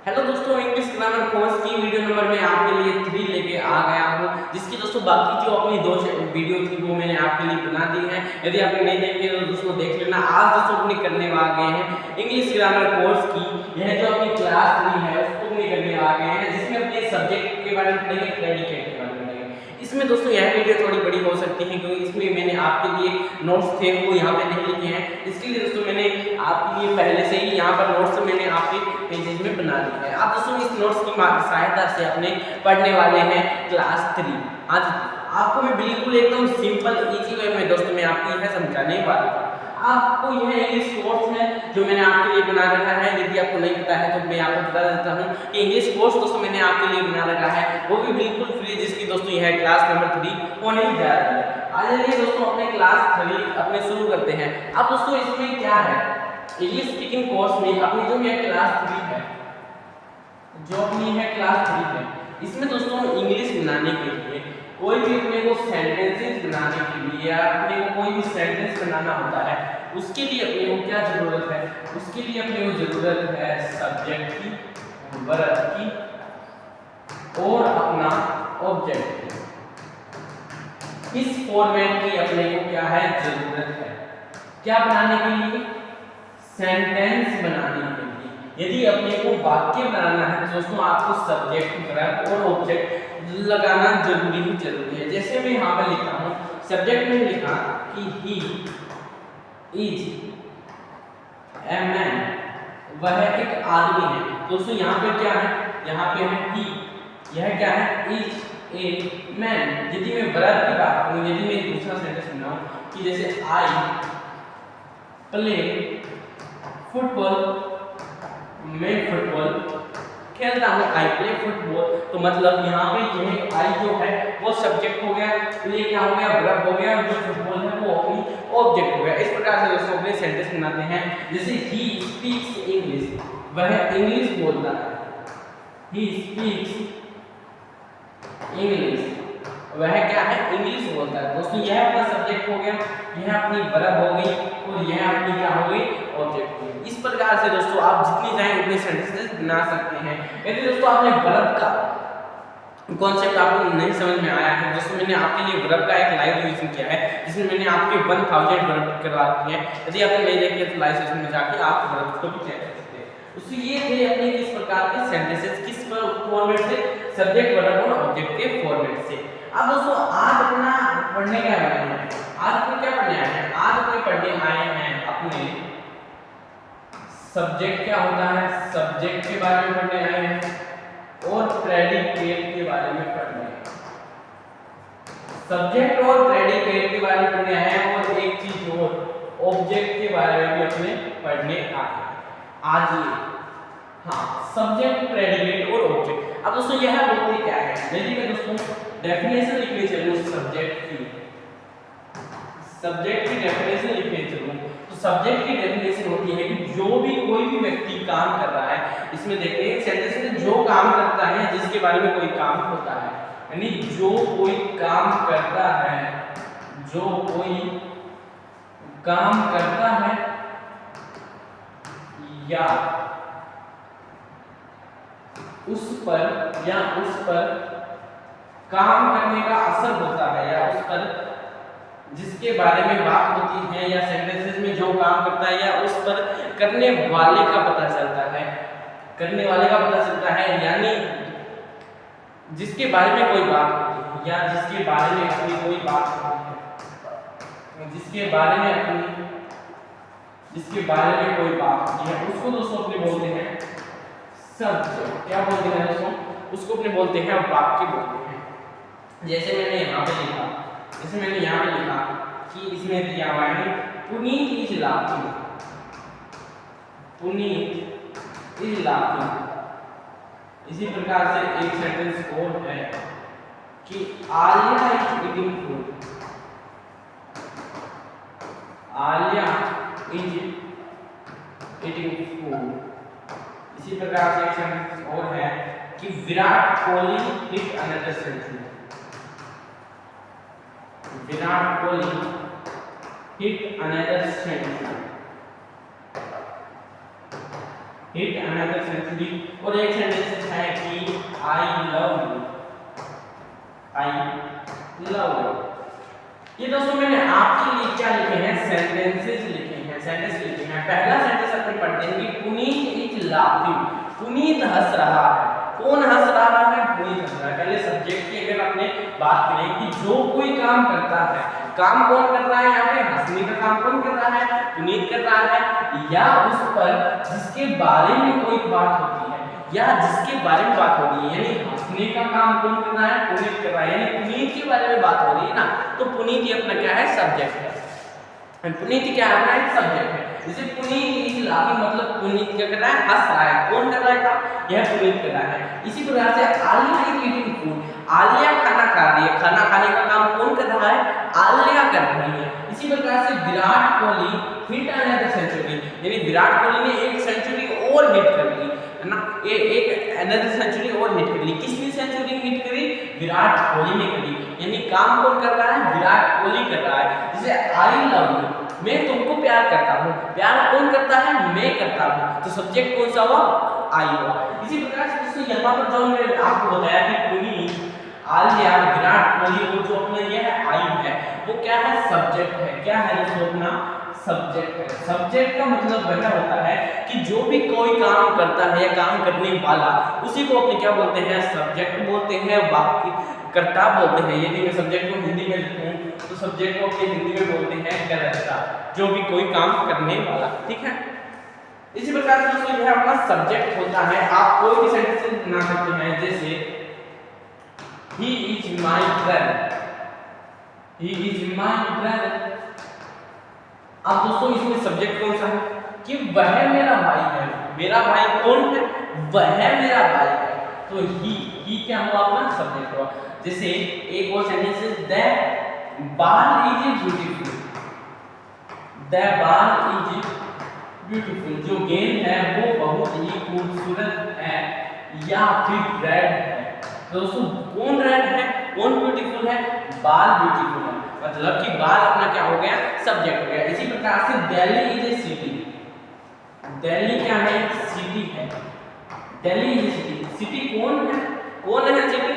Hello दोस्तों, English grammar course की video number में आपके लिए 3 लेके आ गया हूँ, जिसकी दोस्तों बाकी जो अपनी 2 वीडियो थी वो मैंने आपके लिए बना दी है। यदि आपने नहीं देखी तो दोस्तों देख लेना। आज दोस्तों अपनी करने आ गए हैं इंग्लिश ग्रामर कोर्स की यह जो अपनी क्लास 3 है उसको अपनी करने आ गए हैं, जिसमें अपने सब्जेक्ट के बारे में पढ़ेंगे, प्रेडिकेट के बारे में पढ़ेंगे। इसमें दोस्तों यह वीडियो थोड़ी बड़ी हो सकती है क्योंकि इसमें मैंने आपके लिए नोट्स थे वो यहाँ पे नहीं लिखे हैं। इसके लिए दोस्तों मैंने आपके लिए पहले से ही यहाँ पर नोट्स मैंने आपके पेजेज में बना दी है। आप दोस्तों इस नोट्स की सहायता से अपने पढ़ने वाले हैं क्लास 3। आज आपको मैं बिल्कुल एकदम सिंपल इजी वे में दोस्तों मैं आपको यह समझाने वाला हूँ। आपको यह इंग्लिश कोर्स है जो मैंने आपके लिए बना रखा है। यदि आपको नहीं पता है तो मैं आपको बता देता हूँ कि इंग्लिश कोर्स दोस्तों मैंने आपके लिए बना रखा है, वो भी बिल्कुल फ्री, जिसकी दोस्तों यह क्लास नंबर 3 होने जा रही है। आज चलिए दोस्तों अपने क्लास 3 अपने शुरू करते हैं। अब दोस्तों इसमें क्या है, इंग्लिश स्पीकिंग कोर्स में अपनी जो यह क्लास 3 है, जो अपनी है क्लास 3 है, इसमें दोस्तों इंग्लिश बनाने के लिए कोई भी अपने को सेंटेंसेस बनाने के लिए या अपने को कोई भी सेंटेंस बनाना होता है, उसके लिए अपने को क्या जरूरत है, उसके लिए अपने को जरूरत है सब्जेक्ट की, वर्ब की और अपना ऑब्जेक्ट की। इस फॉर्मेट की अपने को क्या है जरूरत है, क्या बनाने के लिए, सेंटेंस बनाने के लिए। यदि अपने को वाक्य बनाना है तो दोस्तों आपको सब्जेक्ट, वर्ब और ऑब्जेक्ट लगाना जरूरी है। जैसे मैं यहाँ पे लिखा हूँ, सब्जेक्ट में लिखा कि ही इज ए मैन, वह एक आदमी है। दोस्तों यहाँ पे क्या है, यहाँ पे है ही, यह क्या है इज ए मैन। यदि मैं वर्ब की बात करूँ, यदि मैं दूसरा सेंटेंस बनाऊँ कि जैसे आई प्ले फुटबॉल, मैं फुटबॉल खेलता हूँ, आई प्ले फुटबॉल, तो मतलब यहाँ पे यह आई जो है वो सब्जेक्ट हो गया, प्ले क्या हो गया, वर्ब हो गया, जो फुटबॉल है वो अपनी ऑब्जेक्ट हो गया। इस प्रकार से दोस्तों अपने सेंटेंस बनाते हैं। जैसे ही स्पीक्स इंग्लिश, वह इंग्लिश बोलता है, ही स्पीक्स इंग्लिश, वह क्या है इंग्लिश बोलता है। दोस्तों यह अपना सब्जेक्ट हो गया, यह अपनी वर्ब हो गई और यह अपनी क्या हो गई ऑब्जेक्ट हो गई। इस प्रकार से दोस्तों आप जितनी चाहें उतने सेंटेंसेस बना सकते हैं। यदि दोस्तों आपने वर्ब का कॉन्सेप्ट आपको नहीं समझ में आया है, दोस्तों मैंने आपके लिए वर्ब का एक लाइव रिवीजन किया है जिसमें मैंने आपके 1000 वर्ब करवा दिए हैं। यदि आपने नहीं देखे तो लाइव सेशन में जाके आप वर्ब को भी चेक कर सकते हैं। उससे ये थे अपने किस प्रकार के सेंटेंसेस, किस फॉर्मेट से, सब्जेक्ट, वर्ब और ऑब्जेक्ट के फॉर्मेट से। अब दोस्तों आज अपना पढ़ने क्या वाले हैं, आज अपने क्या पढ़ने आए हैं, आज अपने पढ़ने आए हैं अपने सब्जेक्ट क्या होता है, सब्जेक्ट के बारे में पढ़ने आए हैं और प्रेडिकेट के बारे में पढ़ने, सब्जेक्ट और प्रेडिकेट के बारे में पढ़ने आए हैं और एक चीज और ऑब्जेक्ट के बारे में भी अपने पढ़ने आए हैं आज ये। हाँ, सब्जेक्ट, प्रेडिकेट और ऑब्जेक्ट। अब दोस्तों यह होते क्या है, यदि मैं दोस्तों डेफिनेशन लिखने चलूं सब्जेक्ट की, सब्जेक्ट की डेफिनेशन लिखने चलूं तो सब्जेक्ट की डेफिनेशन होती है कि जो भी कोई भी व्यक्ति काम कर रहा है, इसमें देखिए एक सेंटेंस में जो काम करता है, जिसके बारे में कोई काम होता है, यानी जो कोई काम करता है, जो कोई काम करता है या उस पर काम करने का असर होता है, या उस पर जिसके बारे में बात होती है, या सेंटेंसेस में जो काम करता है या उस पर करने वाले का पता चलता है, करने वाले का पता चलता है, यानी जिसके बारे में कोई बात होती है या जिसके बारे में अपनी कोई बात होती है, जिसके बारे में कोई बात होती है, उसको दोस्तों अपने बोलते हैं सब्जेक्ट। क्या बोलते हैं दोस्तों, उसको अपने बोलते हैं वाक्य बोलते हैं। जैसे मैंने यहाँ पे लिखा, कि इसमें दिया हुआ है Puneet is laughing, Puneet is laughing. इसी प्रकार से एक सेंटेंस और है कि Alia is eating food, Alia is eating food. इसी प्रकार से एक सेंटेंस और है कि Virat Kohli hit another century, Virat Kohli hit another century. Hit another century. और एक सेंटेंस है कि I love you, I love you. ये दोस्तों मैंने आपके लिए क्या लिखे हैं, सेंटेंसेस लिखे हैं, सेंटेंस लिखे हैं। पहला सेंटेंस अपन पढ़ते हैं कि पुनीत इज लाफिंग, पुनीत हंस रहा है। कौन हंस रहा है, पुनीत हंस रहा है। पहले सब्जेक्ट की अगर आपने बात करें कि जो कोई काम करता है, काम कौन कर रहा है, यहाँ पे हंसने का काम कौन कर रहा है, पुनीत कर रहा है, या उस पर जिसके बारे में कोई बात होती है, या जिसके बारे में बात हो रही है, यानी हंसने का काम कौन कर रहा है, पुनीत कर रहा है, यानी पुनीत के बारे में बात हो रही है ना, तो पुनीत ये अपना क्या है, सब्जेक्ट है। पुनीत क्या है, अपना एक सब्जेक्ट है। जैसे पुनीत इज लाफिंग, मतलब पुनीत क्या कर रहा है, हंस रहा है। कौन कर रहा है काम, यह पुनीत कर रहा है। इसी प्रकार से Alia is eating food, Alia खाना खा रही है। खाना खाने का काम कौन कर रहा है, आलिया कर रही है। इसी प्रकार से Virat Kohli hit another century, यानी विराट कोहली ने एक सेंचुरी और हिट कर ली है ना, एक अनदर सेंचुरी और हिट कर ली। किसने सेंचुरी हिट करी, विराट कोहली ने करी। यानी काम कौन कर रहा है, विराट कोहली कर रहा है। जैसे आई लव यू, मैं तुमको प्यार करता हूँ, प्यार कौन करता है, मैं करता हूँ, तो सब्जेक्ट कौन सा हुआ, आई हुआ। इसी प्रकार से दोस्तों यहाँ पर जो मैंने आपको बताया कि पुनीत, आलिया, विराट कोहली, और जो अपना ये है आई है, वो क्या है, सब्जेक्ट है। क्या है दोस्तों, अपना सब्जेक्ट है। सब्जेक्ट का मतलब वह होता है कि जो भी कोई काम करता है या काम करने वाला, उसी को अपने क्या बोलते हैं, सब्जेक्ट बोलते हैं, वाक्य कर्ता बोलते हैं। यदि मैं सब्जेक्ट को हिंदी में लिखूं तो सब्जेक्ट को अपने हिंदी में बोलते हैं कर्ता, जो भी कोई काम करने वाला, ठीक है। इसी प्रकार से दोस्तों यह अपना सब्जेक्ट होता है। आप कोई भी सेंटेंस बना सकते हैं, जैसे he is my brother, he is my brother। अब दोस्तों इसमें सब्जेक्ट कौन सा है, कि वह मेरा भाई है। मेरा भाई कौन है, वह मेरा भाई है, तो ही क्या हुआ, अपना सब्जेक्ट हुआ। जैसे एक और सेंटेंस है, the ball is beautiful, the ball is beautiful, जो गेंद है वो बहुत ही खूबसूरत है या फिर रेड है। तो दोस्तों कौन रेड है, कौन ब्यूटीफुल है, बाल ब्यूटीफुल है, मतलब कि बाल अपना क्या हो गया, सब्जेक्ट हो गया। इसी प्रकार से Delhi is a city, Delhi क्या है, सिटी है, Delhi is a city. City कौन है, कौन है सिटी,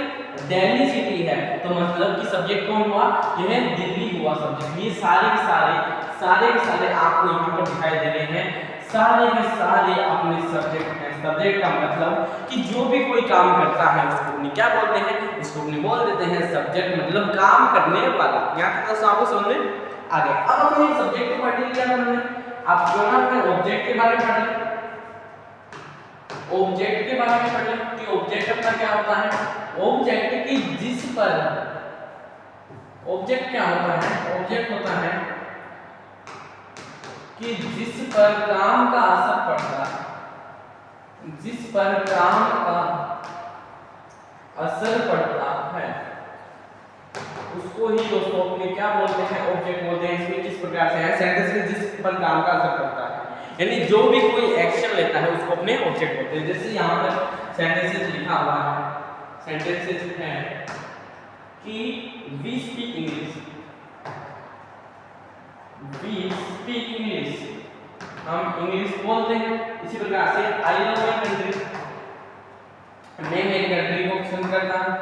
दिल्ली सिटी है, तो मतलब कि सब्जेक्ट कौन हुआ, यह दिल्ली हुआ सब्जेक्ट। ये सारे के सारे आपको यहाँ पर दिखाई दे रहे हैं, सारे के सारे अपने सब्जेक्ट हैं। सब्जेक्ट का मतलब कि जो भी कोई काम करता है उसको अपने क्या बोलते हैं, उसको अपने बोल देते हैं सब्जेक्ट, मतलब काम करने वाला। यहाँ तक तो आपको समझ में आ गया। अब अपने सब्जेक्ट को पढ़ लिया हमने, अब क्यों ना अपने ऑब्जेक्ट के बारे में पढ़ लें, ऑब्जेक्ट के बारे में पढ़ लें कि ऑब्जेक्ट अपना क्या होता है। ऑब्जेक्ट की जिस पर, ऑब्जेक्ट क्या होता है, ऑब्जेक्ट होता है कि जिस पर काम का असर पड़ता है, जिस पर काम का असर पड़ता है उसको ही दोस्तों अपने क्या बोलते हैं, ऑब्जेक्ट बोलते हैं। इसमें किस प्रकार से है, सेंटेंस में जिस पर काम का असर पड़ता है, यानी जो भी कोई एक्शन लेता है उसको अपने ऑब्जेक्ट बोलते हैं। जैसे यहाँ पर सेंटेंसेस लिखा हुआ है, सेंटेंसेस है कि we speak English, we speak English, हम इंग्लिश बोलते हैं। इसी प्रकार से आई लव माई कंट्री, मैं मेरी कंट्री को पसंद करता हूँ,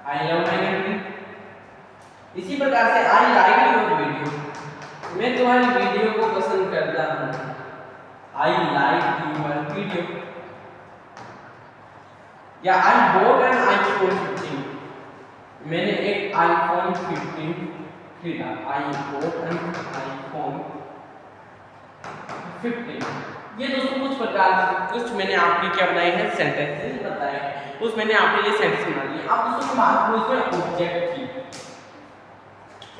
आई लव माई कंट्री। इसी प्रकार से आई लाइक योर वीडियो, मैं तुम्हारी वीडियो को पसंद करता हूँ, आई लाइक योर वीडियो। या आई बॉट एन आईफोन 15, मैंने एक आईफोन 15 खरीदा, आई बॉट एन आईफोन 15। ये दोस्तों कुछ प्रकार कुछ मैंने आपके क्या बनाए हैं, सेंटेंसेस बताए हैं, कुछ मैंने आपके लिए सेंटेंस बना लिए। अब दोस्तों बात करूं इसमें ऑब्जेक्ट की,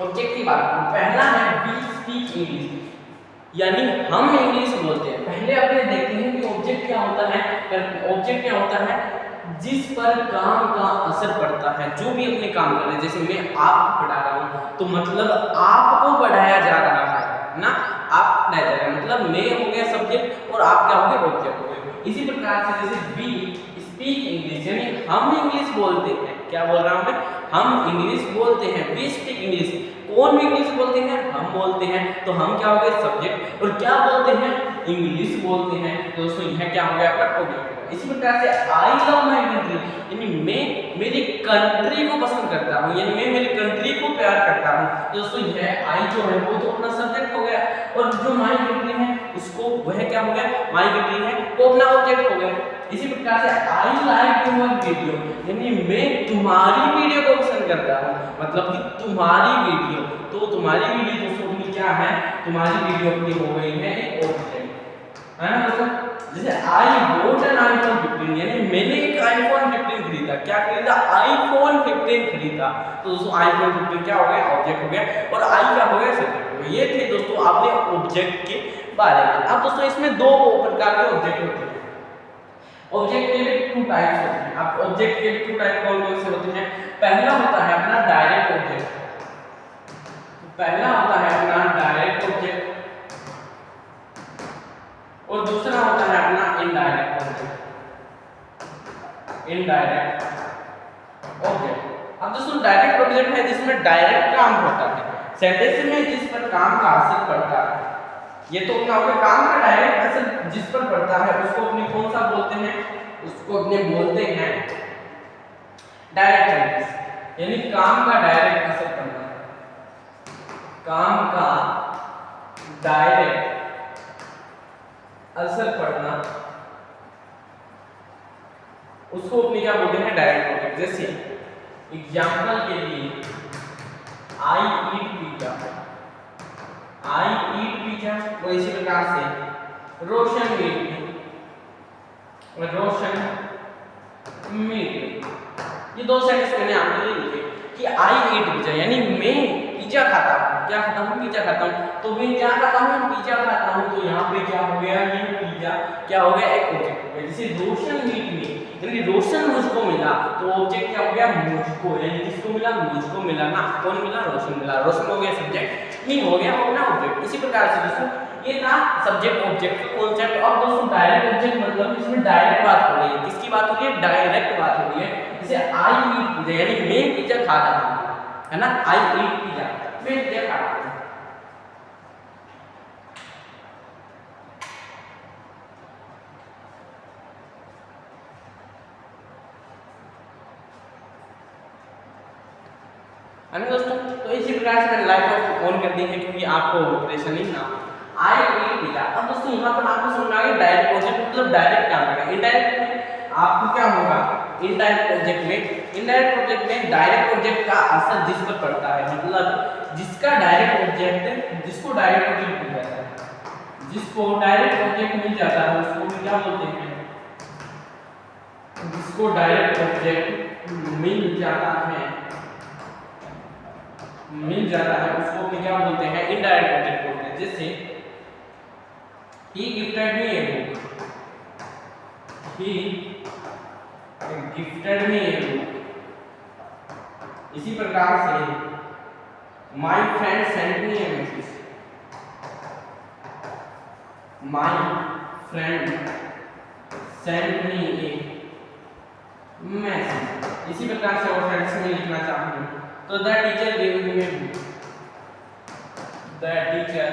ऑब्जेक्ट की बात करूं। पहला है वी स्पीक इंग्लिश, यानी हम इंग्लिश बोलते हैं। पहले अपने देखते हैं कि ऑब्जेक्ट क्या होता है। ऑब्जेक्ट क्या होता है, जिस पर काम का असर पड़ता है, जो भी अपने काम कर रहे हैं। जैसे मैं आपको पढ़ा रहा हूँ तो मतलब आपको पढ़ाया जा रहा है ना, आप पढ़ाया जा रहा है, मतलब मैं हो गया सब्जेक्ट और आप क्या हो गए, ऑब्जेक्ट हो गए। इसी प्रकार से जैसे वी स्पीक इंग्लिश, यानी हम इंग्लिश बोलते हैं। क्या बोल रहा हूँ मैं, हम इंग्लिश बोलते हैं, वी स्पीक इंग्लिश। कौन इंग्लिश बोलते हैं, हम बोलते हैं, तो हम क्या हो गए, सब्जेक्ट। और क्या बोलते हैं, इंग्लिश बोलते हैं। तो दोस्तों यह क्या हो गया आपका ऑब्जेक्ट हो गया। इसी प्रकार से आई लव माय कंट्री यानी मैं मेरी कंट्री को पसंद करता हूँ, यानी मैं मेरी कंट्री को प्यार करता हूँ। तो दोस्तों यह आई जो है वो तो अपना सब्जेक्ट हो गया, और जो माय कंट्री है उसको वह क्या हो गया, माय कंट्री है वो अपना ऑब्जेक्ट हो गया। इसी प्रकार से आई लाइक योर वीडियो यानी मैं तुम्हारी वीडियो को पसंद करता हूँ, मतलब कि तुम्हारी वीडियो। तो तुम्हारी वीडियो दोस्तों अपनी क्या है, तुम्हारी वीडियो अपनी हो गई है एक ऑब्जेक्ट, है ना दोस्तों। जैसे आई बॉट एन आईफोन 15 यानी मैंने एक आईफोन 15 खरीदा। क्या खरीदा, आईफोन 15 खरीदा। तो दोस्तों आईफोन 15 क्या हो गया, ऑब्जेक्ट हो गया, और आई क्या हो गया, सब्जेक्ट हो गया। ये थे दोस्तों आपने ऑब्जेक्ट के बारे में। अब दोस्तों इसमें दो प्रकार के ऑब्जेक्ट होते हैं। ऑब्जेक्ट के भी टू टाइप्स होते हैं। अब ऑब्जेक्ट के टू टाइप कौन कौन से होते हैं, पहला होता है अपना डायरेक्ट ऑब्जेक्ट, पहला होता है अपना डायरेक्ट ऑब्जेक्ट, और दूसरा होता है अपना इनडायरेक्ट ऑब्जेक्ट, इनडायरेक्ट ऑब्जेक्ट। अब दोस्तों डायरेक्ट ऑब्जेक्ट है जिसमें डायरेक्ट काम होता है, सेंटेंस में जिस पर काम का असर पड़ता है। ये तो अपना होगा काम का डायरेक्ट असर जिस पर पड़ता है उसको अपने कौन सा बोलते हैं, उसको अपने बोलते हैं डायरेक्ट सेंटेंस, यानी काम का डायरेक्ट असर पड़ना, काम का डायरेक्ट असर पड़ना, उसको अपने क्या बोलते हैं, डायरेक्ट ऑब्जेक्ट। जैसे एग्जांपल के लिए आई ईट पिज्जा, आई ईट पिज्जा, और इसी प्रकार से रोशन मीट, रोशन मीट। ये दो सेंटेंस मैंने आपके लिए लिखे कि आई ईट पिज्जा यानी मैं पिज्जा खाता हूँ, क्या खाता हूँ, पिज्जा खाता हूँ। तो मैं क्या खाता हूँ, पिज्जा खाता हूँ। तो यहाँ पे क्या हो गया, ये पिज्जा क्या हो गया, एक ऑब्जेक्ट हो गया। जैसे रोशन मीट में यानी रोशन मुझको मिला, तो ऑब्जेक्ट क्या हो गया, मुझको, यानी किसको मिला, मुझको मिला ना, कौन मिला, रोशन मिला। रोशन हो गया सब्जेक्ट, मी हो गया अपना ऑब्जेक्ट। इसी प्रकार से दोस्तों ये था सब्जेक्ट ऑब्जेक्ट का कॉन्सेप्ट। अब दोस्तों डायरेक्ट ऑब्जेक्ट मतलब इसमें डायरेक्ट बात हो रही है, किसकी बात हो रही है, डायरेक्ट बात हो रही है। जैसे आई ईट पिज्जा यानी मैं पिज्जा खा रहा हूँ, है ना, आई ईट पिज्जा, मैं पिज्जा खा रहा हूँ। है दोस्तों, तो इसी प्रकार से मैंने लाइट ऑफ ऑन कर दी है क्योंकि आपको परेशानी ना हो। आई ईट पिज्जा। अब दोस्तों यहाँ पर आपको समझ में आ गया डायरेक्ट ऑब्जेक्ट मतलब डायरेक्ट काम करेगा। इनडायरेक्ट में आपको क्या होगा, इनडायरेक्ट ऑब्जेक्ट में, इनडायरेक्ट ऑब्जेक्ट में डायरेक्ट ऑब्जेक्ट का असर जिस पर पड़ता है, मतलब जिसका डायरेक्ट ऑब्जेक्ट, जिसको डायरेक्ट ऑब्जेक्ट मिल जाता है, जिसको डायरेक्ट ऑब्जेक्ट मिल जाता है उसको हम क्या बोलते हैं, जिसको डायरेक्ट ऑब्जेक्ट मिल जाता है, मिल जाता है उसको हम क्या बोलते हैं, इनडायरेक्ट ऑब्जेक्ट बोलते हैं। जैसे he gifted me a book, he gifted me a book। इसी प्रकार से my friend sent me a message, my friend sent me a message। इसी प्रकार से और फ्रेंड्स में लिखना चाहूँ तो the teacher gave him a book, the teacher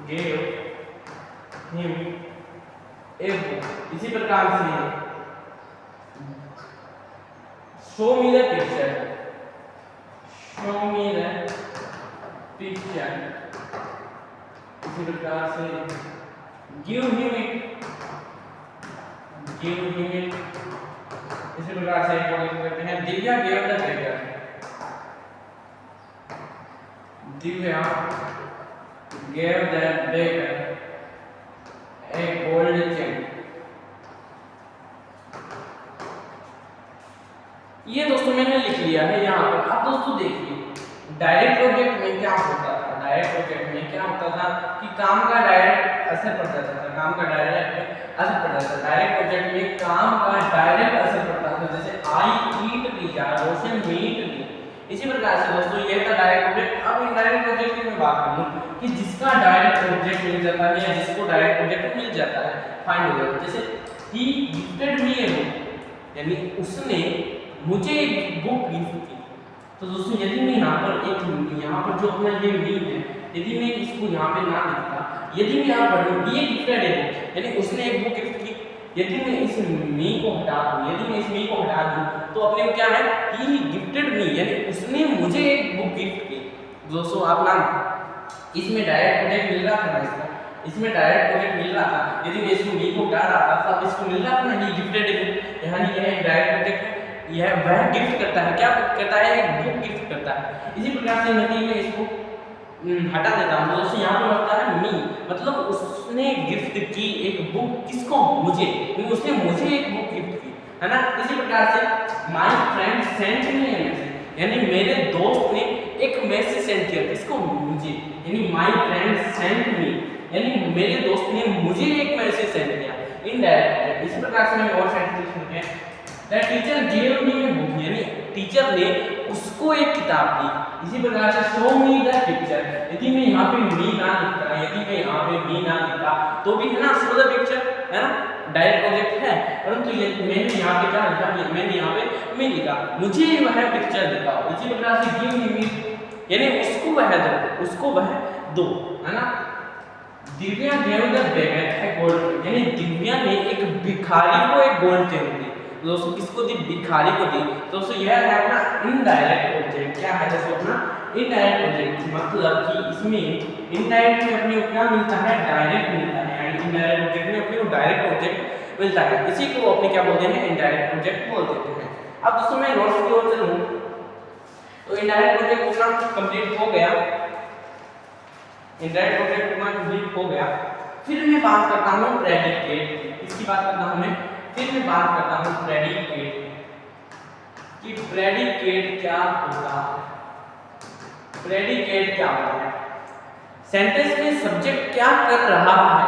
gave him a book। इसी प्रकार से show me the picture, show me the picture। इसी प्रकार से give him it, give him it। इसी प्रकार से एक करते हैं Divya gave the beggar, Divya gave the beggar a gold chain। ये दोस्तों मैंने लिख लिया है यहाँ पर। अब दोस्तों देखिए डायरेक्ट ऑब्जेक्ट में क्या होता था, डायरेक्ट ऑब्जेक्ट में क्या होता था कि काम का डायरेक्ट असर पड़ जाता था, काम का डायरेक्ट असर पड़ जाता था। डायरेक्ट ऑब्जेक्ट में काम का डायरेक्ट असर पड़ता था, जैसे आई ईट पिज्जा, रोशन मीट मी। इसी प्रकार से दोस्तों ये था डायरेक्ट ऑब्जेक्ट। अब इनडायरेक्ट ऑब्जेक्ट की मैं बात करूं कि जिसका डायरेक्ट ऑब्जेक्ट मिल जाता है या जिसको डायरेक्ट ऑब्जेक्ट मिल जाता है, फाइंड हो जाता है। जैसे ही गिफ्टेड मी ए बुक यानी उसने मुझे एक बुक गिफ्ट की। तो दोस्तों यदि मैं यहाँ पर जो अपना ये मी है यदि मैं इसको यहाँ पे ना लिखता, यदि मैं यहाँ पढ़ूँ ये गिफ्टेड है बुक, यानी उसने एक बुक गिफ्ट की, यदि मैं इस मी को हटा दूँ, यदि मैं इस मी को हटा दूँ तो अपने को क्या है कि गिफ्टेड मी, यानी उसने मुझे एक बुक गिफ्ट की। दोस्तों आप ना इसमें डायरेक्ट प्रोजेक्ट मिल रहा था ना, इसमें डायरेक्ट प्रोजेक्ट मिल रहा था, यदि मैं इसको मी को हटा रहा था तो अब इसको मिल रहा था ना, ये गिफ्टेड है बुक, यानी यह एक डायरेक्ट प्रोजेक्ट है, यह वह गिफ्ट करता है, क्या करता है, एक बुक गिफ्ट करता है। इसी प्रकार से यदि मैं इसको हटा देता हूँ तो दोस्तों यहाँ पर लगता है मी, मतलब उसने गिफ्ट की एक बुक, किसको, मुझे, उसने मुझे एक बुक गिफ्ट की, है ना। इसी प्रकार से my friend sent me A message, यानी मेरे दोस्त ने एक मैसेज सेंड किया, किसको, मुझे, यानी माय फ्रेंड सेंट मी, यानी मेरे दोस्त ने मुझे एक मैसेज सेंड किया, इनडायरेक्ट। इसी प्रकार से मैं और सेंटेंस लिखते हैं, that teacher give me A book, यानी टीचर ने उसको एक किताब दी। इसी प्रकार से शो मी द पिक्चर, यदि मैं यहाँ पे मी ना लिखता, यदि मैं यहाँ पे मी ना लिखता तो भी है ना शो द पिक्चर, है ना, डायरेक्ट ऑब्जेक्ट है, परंतु ये मैंने यहाँ पे क्या लिखा, मैंने यहाँ पे मी लिखा, मुझे वह पिक्चर दिखाओ। इसी प्रकार से गिव मी, यानी उसको वह दो, उसको वह दो, है ना। दिव्या गेव द बेगर है गोल्ड, यानी दिव्या ने एक भिखारी को एक गोल्ड चेन दी। दोस्तों किसको दी, भिखारी को दी। दोस्तों यह है अपना इनडायरेक्ट ऑब्जेक्ट, क्या है दोस्तों अपना इनडायरेक्ट ऑब्जेक्ट, मतलब कि इसमें इनडायरेक्ट में अपने को क्या मिलता है, डायरेक्ट मिलता है, यानी इनडायरेक्ट ऑब्जेक्ट में अपने को डायरेक्ट ऑब्जेक्ट मिलता है, इसी को अपने क्या बोलते हैं, इनडायरेक्ट ऑब्जेक्ट बोल देते हैं। अब दोस्तों मैं नोट्स की ओर चलूं तो इनडायरेक्ट ऑब्जेक्ट अपना कंप्लीट हो गया, इनडायरेक्ट ऑब्जेक्ट अपना कंप्लीट हो गया। फिर मैं बात करता हूँ प्रेडिकेट, इसकी बात करता हूँ मैं, फिर मैं बात करता हूँ प्रेडिकेट कि प्रेडिकेट क्या होता है। प्रेडिकेट क्या होता है, सेंटेंस में सब्जेक्ट क्या कर रहा है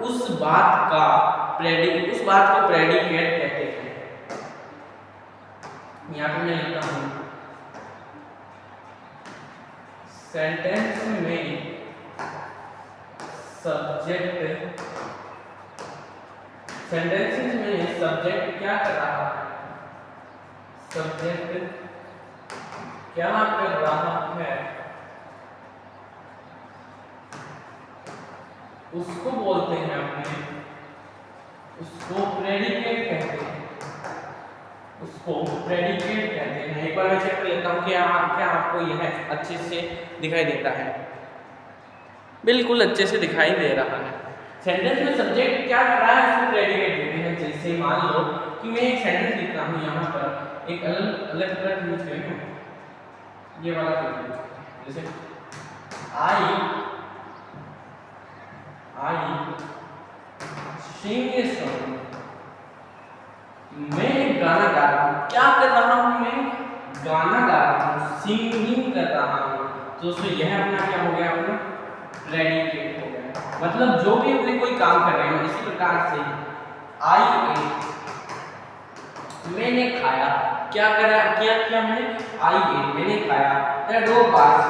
उस बात का उस बात को प्रेडिकेट कहते हैं। यहाँ पे मैं लिखता हूँ, सेंटेंस में सब्जेक्ट, सेंटेंसेस में सब्जेक्ट क्या कर रहा है, सब्जेक्ट क्या कर रहा है उसको बोलते हैं अपने, उसको प्रेडिकेट कहते हैं, उसको प्रेडिकेट कहते हैं। एक बार मैं चेक कर लेता हूँ कि क्या आपको यह अच्छे से दिखाई देता है, बिल्कुल अच्छे से दिखाई दे रहा है। सेंटेंस में सब्जेक्ट क्या कर रहा है उसको प्रेडिकेट कहते हैं। जैसे मान लो कि मैं एक सेंटेंस लिखता हूँ, यहाँ पर एक अलग अलग कलर यूज करें, ये वाला कलर, जैसे आई सिंग ए सॉन्ग, मैं गाना गा रहा हूँ, क्या कर रहा हूँ, मैं गाना गा रहा हूँ, सिंगिंग कर रहा हूँ। तो यह अपना क्या हो गया, अपना प्रेडिकेट हो गया, मतलब जो भी अपने कोई काम कर रहे हैं। इसी प्रकार से आई एट, मैंने खाया, क्या करा, क्या किया मैंने, आई एट, मैंने खाया। द डॉग बार्क्स,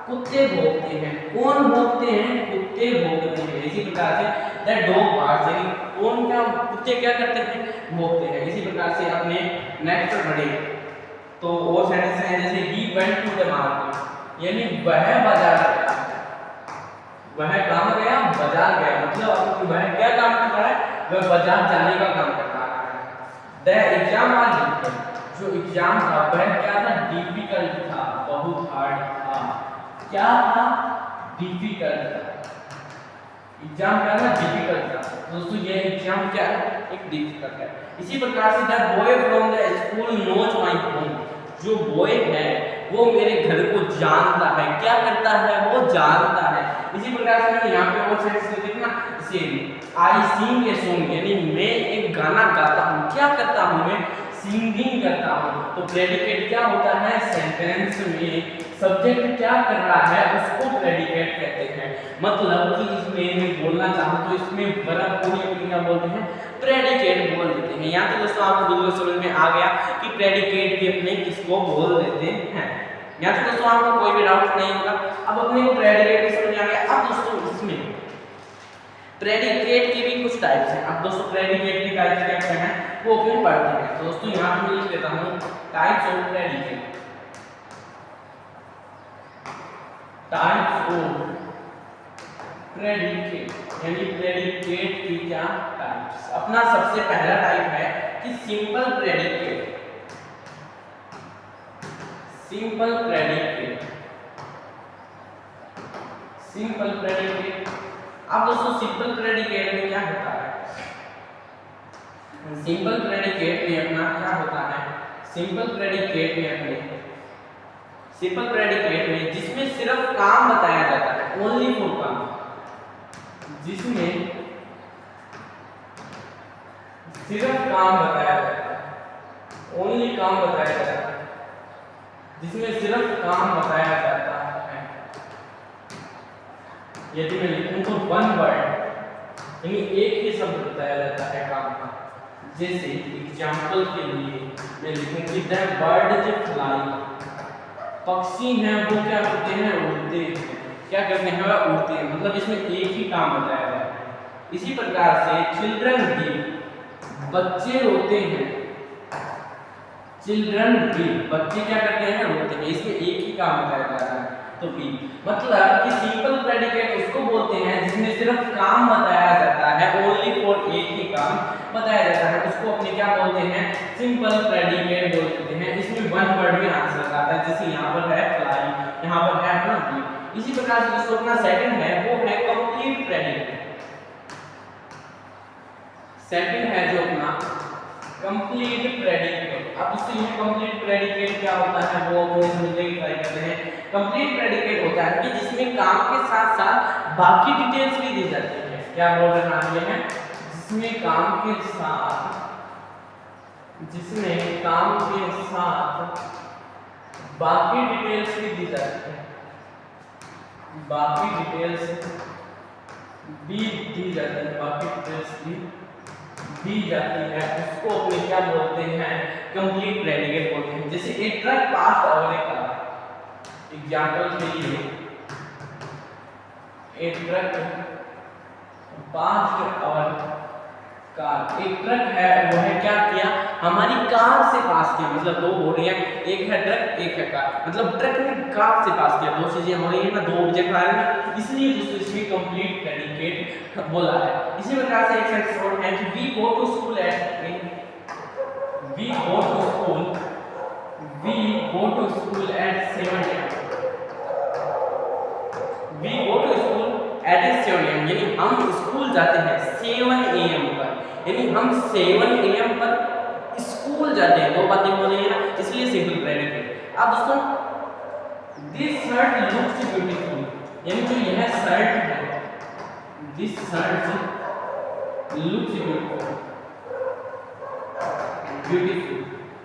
कुत्ते भौंकते हैं, कौन भौंकते हैं, कुत्ते भौंकते हैं। इसी प्रकार से द डॉग बार्क्स, यानी कौन क्या, कुत्ते क्या करते हैं, भौंकते हैं। इसी प्रकार से अपने नेक्स्ट पर बढ़े तो वो सेंटेंस है, जैसे he went to the market, यानी वह बाजार गया, वह कहाँ गया, बाजार गया, मतलब वह क्या काम कर रहा है, वह बाजार जाने का काम कर रहा है। द एग्जाम वाज डिफिकल्ट, जो एग्जाम था वह क्या था, डिफिकल्ट था, बहुत हार्ड था। क्या था, डिफिकल्ट था, एग्जाम क्या था, डिफिकल्ट था। दोस्तों ये एग्जाम क्या है, एक डिफिकल्ट है। इसी प्रकार से the boy from the school knows my home, जो बॉय है वो मेरे घर को जानता है, क्या करता है, वो जानता है। इसी प्रकार से मैं यहाँ पे और सेंटेंस लिख देना, जैसे आई सिंग ए सॉन्ग, यानी मैं एक गाना गाता हूँ, क्या करता हूँ, मैं सिंगिंग करता हूँ। तो प्रेडिकेट क्या होता है, सेंटेंस में सब्जेक्ट क्या कर रहा है उसको प्रेडिकेट कहते हैं। मतलब कि इसमें मैं बोलना चाहूँ तो इसमें वर्ब को ही क्या बोलते हैं, प्रेडिकेट बोल देते हैं। यहाँ तो दोस्तों आपको बिल्कुल समझ में आ गया कि प्रेडिकेट भी अपने किसको बोल देते हैं। यहाँ तो दोस्तों आपको कोई भी डाउट नहीं होगा। अब अपने को प्रेडिकेट भी समझ आ गया। अब दोस्तों इसमें प्रेडिकेट के भी कुछ टाइप्स हैं। अब दोस्तों प्रेडिकेट के टाइप्स क्या हैं वो अपने पढ़ते हैं। तो दोस्तों यहाँ पे मैं लिख देता हूँ types of predicate. Types of predicate, यानी प्रेडिकेट की क्या टाइप्स। अपना सबसे पहला टाइप है कि simple predicate. Simple predicate, simple predicate. अब दोस्तों सिंपल प्रेडिकेट में क्या होता है, सिंपल प्रेडिकेट में अपना क्या होता है, सिंपल प्रेडिकेट में अपने सिंपल प्रेडिकेट में जिसमें सिर्फ काम बताया जाता है, ओनली फॉर काम, जिसमें सिर्फ काम बताया जाता है, ओनली काम बताया जाता है, जिसमें सिर्फ काम बताया जाता है। यदि मैं लिखूं तो वन वर्ड, यानी एक ही शब्द बताया जाता है काम का। जैसे एग्जाम्पल के लिए मैं लिखूं कि द बर्ड इज फ्लाइंग, पक्षी हैं वो क्या करते हैं, उड़ते हैं। क्या करते हैं, वह उड़ते हैं, मतलब इसमें एक ही काम बताया जाता है। इसी प्रकार से चिल्ड्रन भी, बच्चे रोते हैं, चिल्ड्रन भी, बच्चे क्या करते हैं, रोते हैं, इसमें एक ही काम बताया जाता है। तो भी मतलब कि सिंपल प्रेडिकेट उसको बोलते हैं जिसमें सिर्फ काम बताया जाता है, ओनली फॉर एक ही काम बताया जाता है, उसको अपने क्या बोलते हैं, सिंपल प्रेडिकेट बोलते हैं। इसमें वन वर्ड में आंसर आता है, जैसे यहाँ पर है फ्लाई, यहाँ पर है अपना बी। इसी प्रकार से दोस्तों अपना सेकंड है वो है कंप्लीट प्रेडिकेट। सेकंड है जो अपना कंप्लीट प्रेडिकेट। अब दोस्तों ये कंप्लीट प्रेडिकेट क्या होता है वो अपने समझने की ट्राई करते हैं। कंप्लीट प्रेडिकेट होता है कि जिसमें काम के साथ साथ बाकी डिटेल्स भी दी जाती है। क्या बोल रहे हैं, जिसमें काम के साथ, जिसमें काम के साथ बाकी डिटेल्स भी दी जाती है, बाकी डिटेल्स भी दी जाती है, बाकी डिटेल्स भी दी जाती है, उसको अपने क्या बोलते हैं, कंप्लीट प्रेडिकेट बोलते हैं। जैसे a truck pass over a car, example के लिए ए ट्रक पास ओवर कार, एक ट्रक है वो है क्या किया, हमारी कार से पास किया, मतलब दो हो रही है, एक है ट्रक एक है कार, मतलब ट्रक ने कार से पास किया, दो चीजें हो रही है ना, दो ऑब्जेक्ट आ रहे हैं, इसलिए दोस्तों इसमें कंप्लीट प्रेडिकेट बोला है। इसी प्रकार से एक सेंटेंस और है कि we go to school at, we go to school, we go to school at 7 AM, we go to school at 7 AM, यानी हम स्कूल जाते हैं 7 AM पर, यानी हम 7 AM पर स्कूल जाते हैं। दो बातें बोल रही है ना, इसलिए सिंपल प्रेडिकेट। अब दोस्तों दिस शर्ट लुक्स ब्यूटीफुल, यानी जो यह शर्ट है, दिस शर्ट लुक्स ब्यूटीफुल,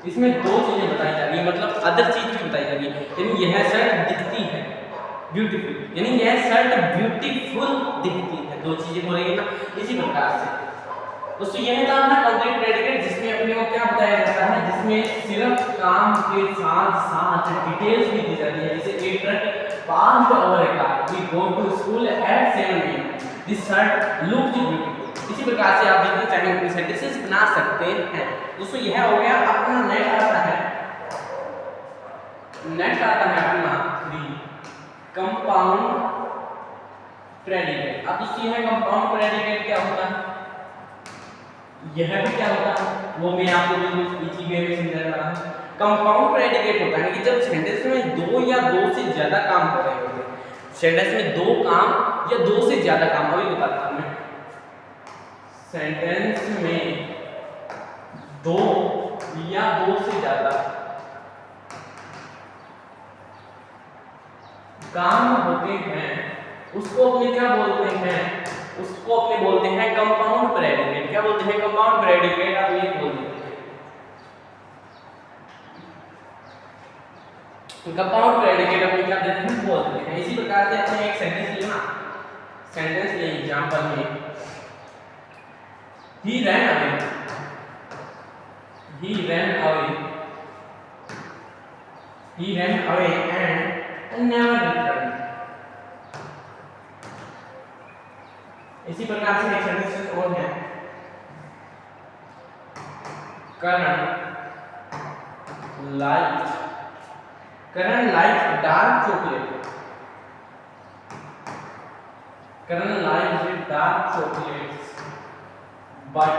इसमें दो चीजें बताई जा रही है, मतलब अदर चीज भी बताई जा रही है, यानी यह शर्ट दिखती है ब्यूटीफुल, यानी यह शर्ट ब्यूटीफुल दिखती है, दो चीजें हो रही है ना। इसी प्रकार से दोस्तों यह था ना कंप्लीट प्रेडिकेट, जिसमें अपने को क्या बताया जाता है, जिसमें सिर्फ काम के साथ साथ डिटेल्स भी दी जाती है। जैसे a truck passed over a car, we go to school at 7 AM, this shirt looks beautiful. इसी प्रकार से आप जितने चाहें उतने सेंटेंसेस बना सकते हैं। दोस्तों यह हो गया अपना नेक्स्ट आता है, नेक्स्ट आता है अपना 3 कंपाउंड प्रेडिकेट। अब दोस्तों यह कंपाउंड प्रेडिकेट क्या होता है, यह भी क्या होता है वो मैं आपको बिल्कुल इसी वे में समझा रहा हूं। कंपाउंड प्रेडिकेट होता है कि जब सेंटेंस में दो या दो से ज्यादा काम हो रहे होते हैं, सेंटेंस में दो काम या दो से ज्यादा काम, अभी बताता हूं मैं, सेंटेंस में दो या दो से ज्यादा काम होते हैं, उसको अपने क्या बोलते हैं, उसको अपने बोलते हैं कंपाउंड प्रेडिकेट। क्या बोलते हैं, कंपाउंड प्रेडिकेट, आप ये बोल देते हैं कंपाउंड प्रेडिकेट, अपने क्या देते हैं, बोल देते हैं। इसी प्रकार से अपने एक सेंटेंस लेना, सेंटेंस ले एग्जांपल में, he ran away, he ran away, he ran away and never returned। इसी प्रकार से एक सेंटेंस और है, Karan like dark chocolate, Colonel likes with dark chocolates but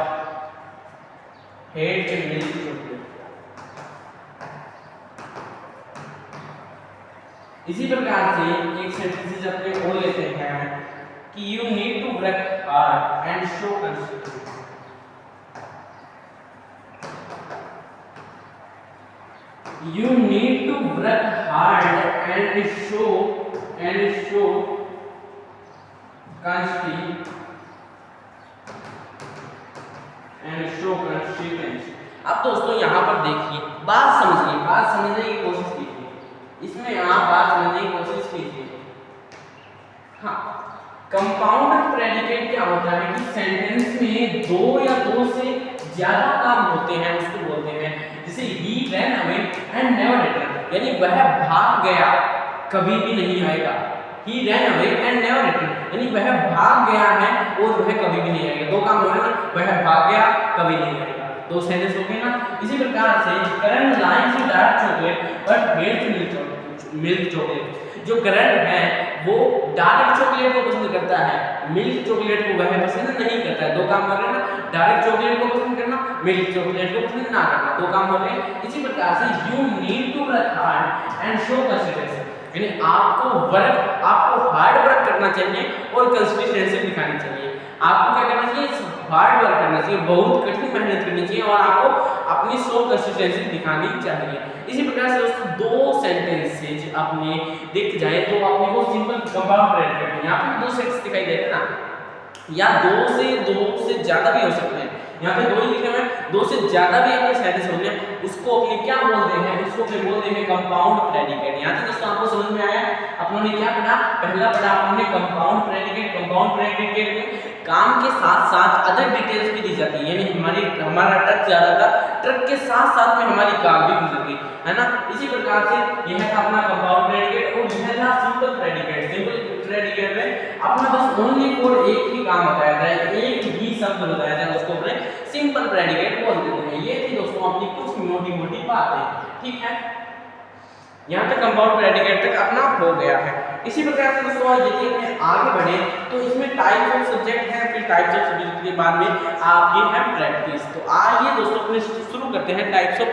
hates milk chocolate. इसी प्रकार से एक सेंटेंसेस अपने और लेते हैं कि you need to work hard and show consistency. You need to work hard and show consistency. अब दोस्तों यहाँ पर देखिए, बात समझने की कोशिश कीजिए. इसमें आप बात समझने की कोशिश कीजिए. हाँ, कंपाउंड प्रेडिकेट क्या होता है कि सेंटेंस में दो या दो से ज्यादा काम होते हैं, उसको बोलते हैं. जैसे he ran away and never returned, यानी वह भाग गया कभी भी नहीं आएगा. he ran away and never returned, यानी वह भाग गया है और वह कभी भी नहीं आएगा. दो काम हो रहे ना, वह भाग गया कभी नहीं आएगा, दो सेंटेंस हो गए ना. इसी प्रकार से Karan likes to dark chocolate but hates milk chocolate. जो करण है वो डार्क चॉकलेट को पसंद करता है, मिल्क चॉकलेट को वह पसंद नहीं करता है. दो काम हो रहे हैं ना, डार्क चॉकलेट को पसंद करना, मिल्क चॉकलेट को पसंद ना करना, दो काम हो रहे हैं. इसी प्रकार से you need to work hard and show consistency, यानी आपको हार्ड वर्क करना चाहिए और कंसिस्टेंसी दिखानी चाहिए. आपको क्या करना चाहिए, हार्ड वर्क करना चाहिए, बहुत कठिन मेहनत करनी चाहिए और आपको अपनी शो कंसिस्टेंसी दिखानी चाहिए. इसी प्रकार से दोस्तों दो सेंटेंसेज आपने देख जाए तो आपने वो सिंपल कंपाउंड प्रेडिकेट, यहाँ पे दो सेंटेंस दिखाई दे रहे हैं ना, या दो से ज्यादा भी हो सकते हैं. यहाँ पे दो ही लिखे हुए हैं, दो से ज्यादा भी अपने सेंटेंस होंगे, उसको अपने क्या बोलते हैं, उसको अपने बोलते हैं कंपाउंड प्रेडिकेट. यहाँ तक दोस्तों आपको समझ में आया. आपने क्या पढ़ा, पहला पढ़ा आपने कंपाउंड प्रेडिकेट. कंपाउंड प्रेडिकेट में काम के साथ साथ अदर डिटेल्स भी दी जाती है, यानी हमारा ट्रक जा रहा था, ट्रक के साथ साथ में हमारी कार भी गुजर गई, है ना. इसी प्रकार से यह था अपना कंपाउंड प्रेडिकेट और यह था सिंपल प्रेडिकेट. सिंपल प्रेडिकेट में अपना बस ओनली फॉर एक ही काम बताया जाए, एक ही शब्द बताया जाए, उसको अपने सिंपल प्रेडिकेट बोल देते हैं. ये थी दोस्तों अपनी कुछ मोटी बातें. ठीक है, यहाँ तक कंपाउंड प्रेडिकेट तक अपना हो गया है. इसी प्रकार से दोस्तों यदि अपने आगे बढ़े तो इसमें टाइप्स ऑफ सब्जेक्ट है, फिर टाइप्स ऑफ सब्जेक्ट के बाद में आप ये है प्रैक्टिस. तो आइए दोस्तों अपने शुरू करते हैं टाइप्स ऑफ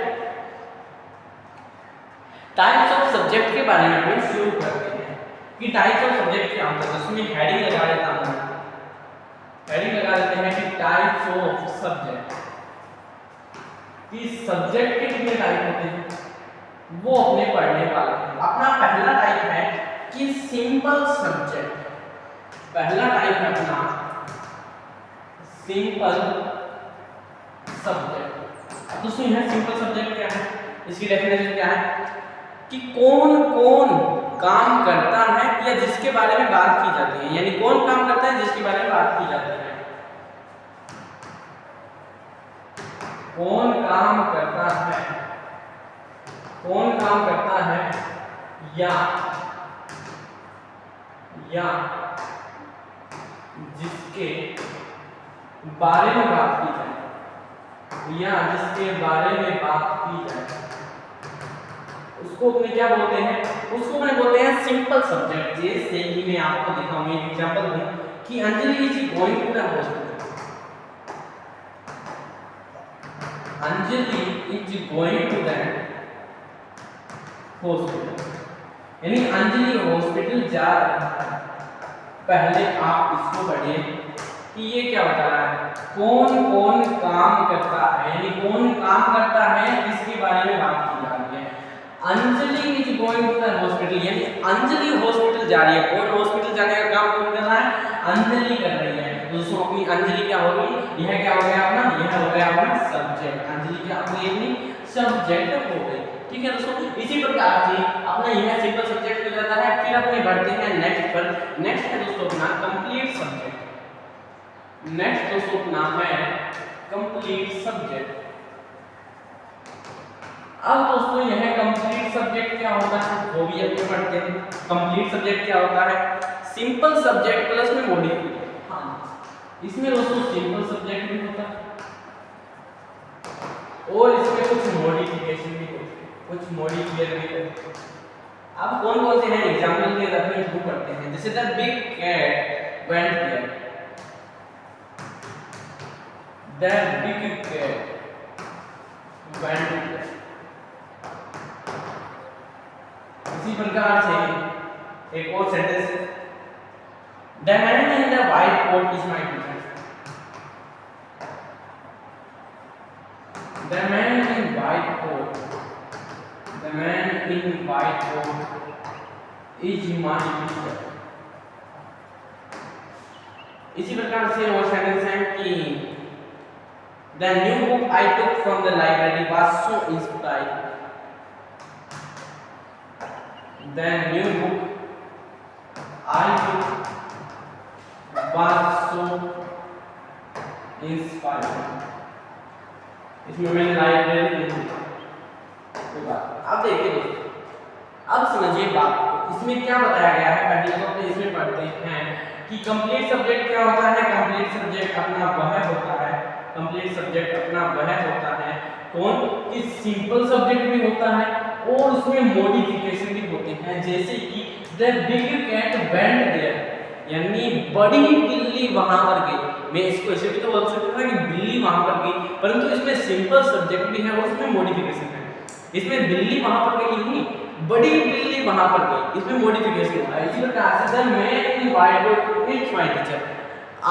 सब्जेक्ट के बारे में अपने शुरू करते हैं कि टाइप्स ऑफ सब्जेक्ट क्या होता है. उसमें हेडिंग लगा देता हूं, हेडिंग लगा देते हैं कि टाइप्स ऑफ सब्जेक्ट, कि सब्जेक्ट के कितने टाइप होते हैं वो अपने पढ़ने वाले हैं. अपना पहला टाइप है कि सिंपल सब्जेक्ट. पहला टाइप है अपना सिंपल सब्जेक्ट. दोस्तों यह सिंपल सब्जेक्ट क्या है, इसकी डेफिनेशन क्या है कि कौन काम करता है या जिसके बारे में बात की जाती है, यानी कौन काम करता है जिसके बारे में बात की जाती है. कौन काम करता है या जिसके बारे में बात की जाए, उसको अपने क्या बोलते हैं, उसको अपने बोलते हैं सिंपल सब्जेक्ट. जैसे कि मैं आपको दिखाऊंगा एक एग्जांपल दूं कि Anjali is going to the hospital. Anjali is going to the hospital, यानी अंजलि हॉस्पिटल जा रही है. पहले आप इसको पढ़िए कि ये क्या बता रहा है, कौन काम करता है, यानी कौन काम करता है जिसके बारे में बात की जा रही है. Anjali is going to the hospital, यानी अंजलि हॉस्पिटल जा रही है. कौन हॉस्पिटल जाने का काम कौन कर रहा है, अंजलि कर रही है. दोस्तों अपनी अंजलि क्या हो गई, यह क्या हो गया अपना, यह हो गया अपना सब्जेक्ट. अंजलि क्या हो गई, अपनी सब्जेक्ट हो गई. ठीक है दोस्तों, इसी प्रकार से अपना यह सिंपल सब्जेक्ट हो जाता है. फिर अपने बढ़ते हैं नेक्स्ट पर. नेक्स्ट है दोस्तों अपना कंप्लीट सब्जेक्ट. नेक्स्ट दोस्तों अपना है कंप्लीट सब्जेक्ट. अब दोस्तों यह कंप्लीट सब्जेक्ट क्या होता है वो भी अपने पढ़ते हैं. कंप्लीट सब्जेक्ट क्या होता है, सिंपल सब्जेक्ट प्लस में मॉडिफाइड. हाँ, इसमें दोस्तों सिंपल सब्जेक्ट भी होता है और इसमें कुछ मॉडिफिकेशन भी होती है, कुछ मॉडिफायर भी होते हैं. अब कौन से हैं एग्जांपल के साथ में शुरू करते हैं. जैसे the big cat went there. That big cat went there. इसी प्रकार से एक और sentence, The man in the white coat is my teacher. The man in white coat. The man in white coat is my teacher. इसी प्रकार से और sentence है कि The new book I took from the library was so inspiring. The new book I took was so inspiring. इसमें मैंने library देखी कोई बात। अब देखिए दोस्तों, अब समझिए बात को। इसमें क्या बताया गया है, पहले तो अपने इसमें पढ़ते हैं कि कंप्लीट सब्जेक्ट क्या होता है। कंप्लीट सब्जेक्ट अपना वह होता है, कंप्लीट सब्जेक्ट अपना वह होता है कौन कि सिंपल सब्जेक्ट भी होता है और उसमें मॉडिफिकेशन भी होते हैं। जैसे कि the big cat went there, यानी बड़ी बिल्ली वहां पर गई। मैं इसको ऐसे भी तो बोल सकता था कि बिल्ली वहां पर गई, परंतु इसमें सिंपल सब्जेक्ट भी है और उसमें मॉडिफिकेशन है। इसमें बिल्ली वहां पर गई नहीं, बड़ी बिल्ली वहां पर गई, इसमें मॉडिफिकेशन है। इसी प्रकार से the man in white coat is my teacher,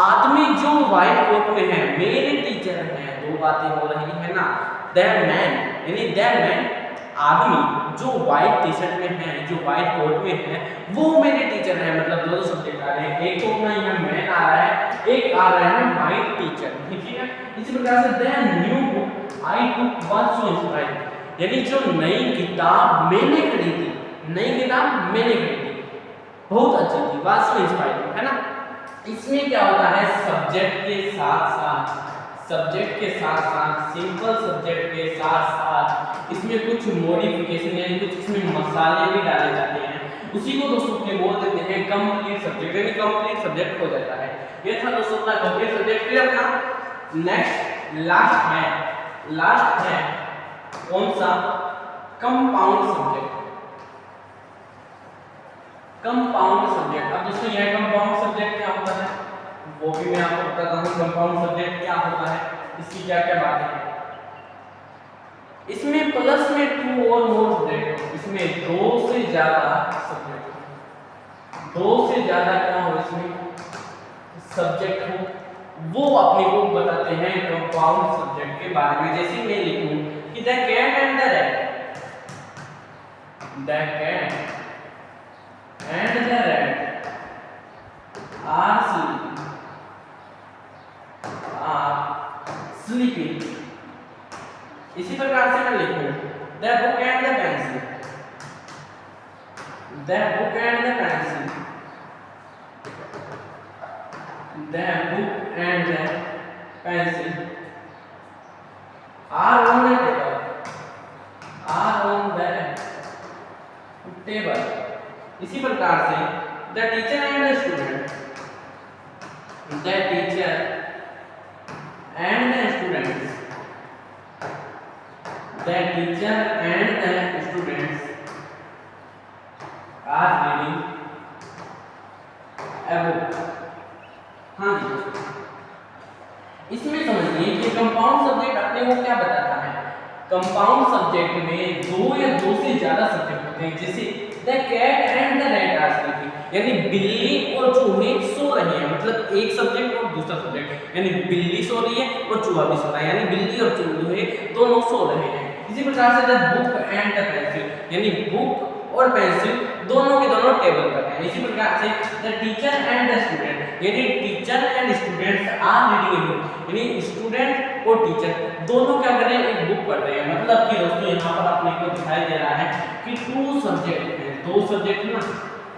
आदमी जो व्हाइट कोट में है मेरे टीचर हैं। दो बातें हो रही है ना, द मैन यानी द मैन आदमी जो व्हाइट टी शर्ट में है, जो व्हाइट कोट में है, वो मेरे टीचर हैं। मतलब दो सब्जेक्ट आ रहे हैं, एक तो अपना यहाँ मैन आ रहा है, एक आ रहा है व्हाइट टीचर, ठीक है। इसी प्रकार से the new book I took was so inspiring, यानी जो नई किताब मैंने खरीदी, नई किताब मैंने खरीदी, बहुत अच्छी थी, वाज सो इंस्पायरिंग, है ना। इसमें क्या होता है, सब्जेक्ट के साथ साथ सिंपल सब्जेक्ट के साथ साथ इसमें कुछ मॉडिफिकेशन यानी कुछ इसमें मसाले भी डाले जाते हैं। उसी को दोस्तों अपने बोल देते हैं कंप्लीट सब्जेक्ट, यानी कंप्लीट सब्जेक्ट हो जाता है। ये था दोस्तों अपना कंप्लीट सब्जेक्ट। फिर अपना नेक्स्ट लास्ट है कौन सा, कंपाउंड सब्जेक्ट। कंपाउंड सब्जेक्ट, अब दोस्तों यह कंपाउंड सब्जेक्ट क्या होता है वो भी मैं आपको बताता हूँ। कंपाउंड सब्जेक्ट क्या होता है, इसकी क्या क्या बातें हैं। इसमें प्लस में 2 और मोर सब्जेक्ट, इसमें 2 से ज्यादा सब्जेक्ट, 2 से ज्यादा क्या हो इसमें सब्जेक्ट हो, वो अपने को बताते हैं कंपाउंड सब्जेक्ट के बारे में। जैसे मैं लिखूं कि the cat and the rat, the cat and the rat are sleeping. इसी प्रकार से मैं लिखूं the book and the pencil, the book and the pencil, the book and the pencil are on the table, are on the table. इसी प्रकार से the teacher and the student, the teacher and the students, the teacher and the students are reading a book। हाँ जी, इसमें समझिए कि compound subject अपने को क्या बताता है। कंपाउंड सब्जेक्ट में 2 या 2 से ज्यादा सब्जेक्ट होते हैं। जैसे the cat and the rat are sleeping, यानी बिल्ली और चूहे सो रहे हैं, मतलब एक सब्जेक्ट और दूसरा सब्जेक्ट, यानी बिल्ली सो रही है और चूहा भी सो रहा है, यानी बिल्ली और चूहे दोनों सो रहे हैं। इसी प्रकार से the book and the pencil, यानी बुक और पेंसिल दोनों के दोनों टेबल पर हैं। इसी प्रकार से the teacher and the student, यानी teacher and students are reading a book, यानी स्टूडेंट और टीचर दोनों क्या कर रहे हैं, एक बुक पढ़ रहे हैं। मतलब कि दोस्तों यहाँ पर आपने को दिखाई दे रहा है कि 2 सब्जेक्ट हैं, 2 सब्जेक्ट ना,